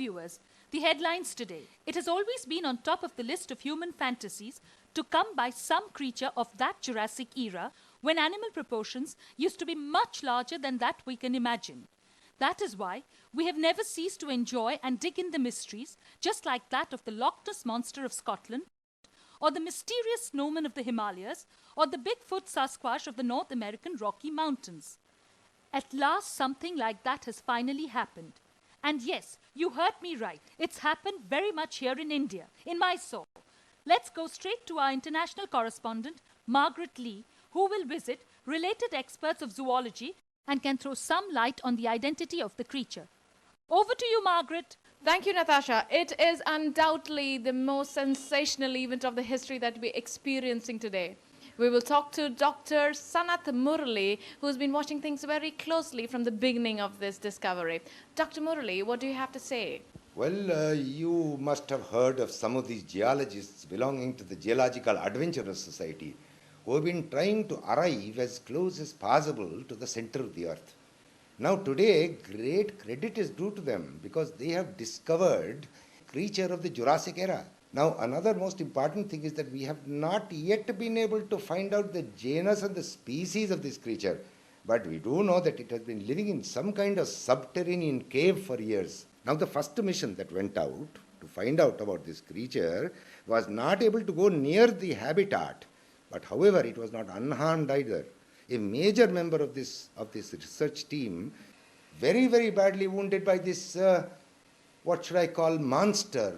viewers, the headlines today. It has always been on top of the list of human fantasies to come by some creature of that Jurassic era when animal proportions used to be much larger than that we can imagine. That is why we have never ceased to enjoy and dig in the mysteries, just like that of the Loch Ness Monster of Scotland, or the mysterious snowman of the Himalayas, or the Bigfoot Sasquatch of the North American Rocky Mountains. At last, something like that has finally happened. And yes, you heard me right. It's happened very much here in India, in Mysore. Let's go straight to our international correspondent, Margaret Lee, who will visit related experts of zoology and can throw some light on the identity of the creature. Over to you, Margaret. Thank you, Natasha. It is undoubtedly the most sensational event of the history that we're experiencing today. We will talk to Dr. Sanath Murali, who's been watching things very closely from the beginning of this discovery. Dr. Murali, what do you have to say? Well, you must have heard of some of these geologists belonging to the Geological Adventurers Society who have been trying to arrive as close as possible to the center of the earth. Now today, great credit is due to them because they have discovered a creature of the Jurassic era. Now another most important thing is that we have not yet been able to find out the genus and the species of this creature, but we do know that it has been living in some kind of subterranean cave for years. Now the first mission that went out to find out about this creature was not able to go near the habitat, but however it was not unharmed either. A major member of this research team, very, very badly wounded by this, what should I call, monster.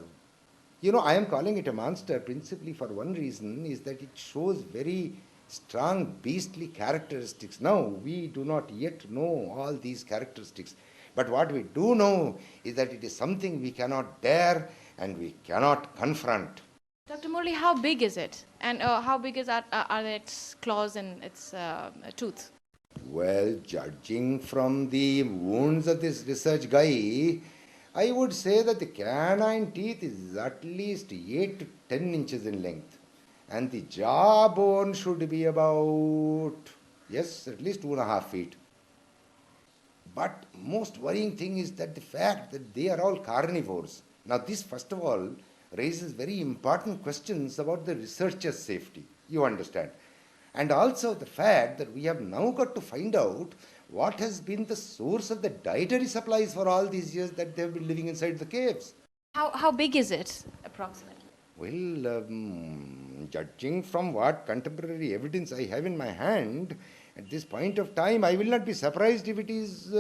You know, I am calling it a monster principally for one reason, is that it shows very strong beastly characteristics. Now, we do not yet know all these characteristics, but what we do know is that it is something we cannot dare and we cannot confront. Dr. Murali, how big is it? And how big are its claws and its tooth? Well, judging from the wounds of this research guy, I would say that the canine teeth is at least 8 to 10 inches in length. And the jawbone should be about, yes, at least 2.5 feet. But most worrying thing is that the fact that they are all carnivores. Now this, first of all, raises very important questions about the researcher's safety, you understand. And also the fact that we have now got to find out what has been the source of the dietary supplies for all these years that they have been living inside the caves. How big is it, approximately? Well, judging from what contemporary evidence I have in my hand, at this point of time, I will not be surprised if it is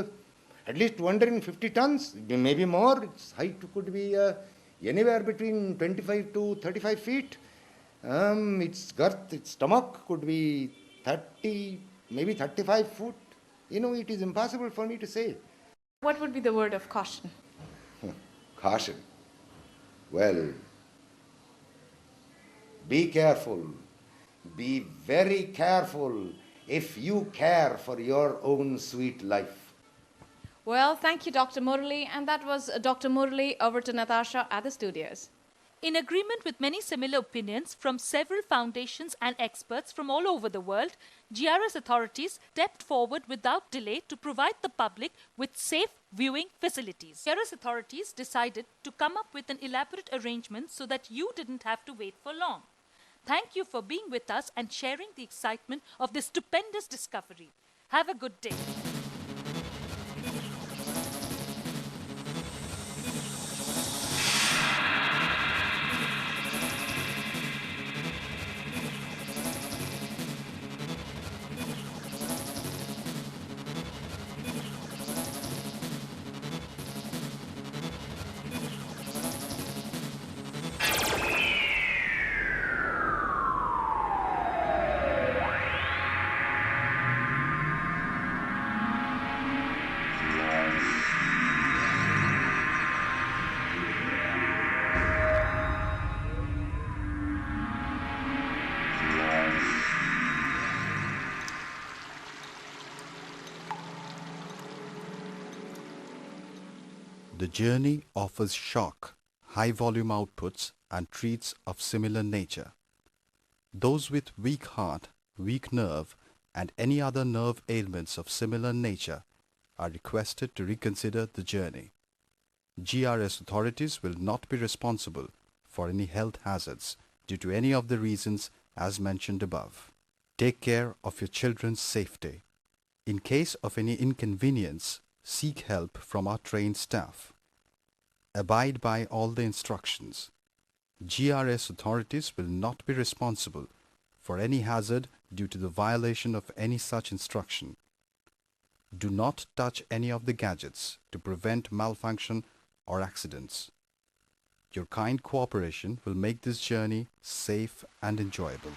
at least 250 tons, maybe more. Its height could be anywhere between 25 to 35 feet. Its girth, its stomach could be 30, maybe 35 foot. You know, it is impossible for me to say. What would be the word of caution? Caution. Well, be careful. Be very careful if you care for your own sweet life. Well, thank you, Dr. Murali. And that was Dr. Murali. Over to Natasha at the studios. In agreement with many similar opinions from several foundations and experts from all over the world, GRS authorities stepped forward without delay to provide the public with safe viewing facilities. GRS authorities decided to come up with an elaborate arrangement so that you didn't have to wait for long. Thank you for being with us and sharing the excitement of this stupendous discovery. Have a good day. The journey offers shock, high-volume outputs and treats of similar nature. Those with weak heart, weak nerve and any other nerve ailments of similar nature are requested to reconsider the journey. GRS authorities will not be responsible for any health hazards due to any of the reasons as mentioned above. Take care of your children's safety. In case of any inconvenience, seek help from our trained staff. Abide by all the instructions. GRS authorities will not be responsible for any hazard due to the violation of any such instruction. Do not touch any of the gadgets to prevent malfunction or accidents. Your kind cooperation will make this journey safe and enjoyable.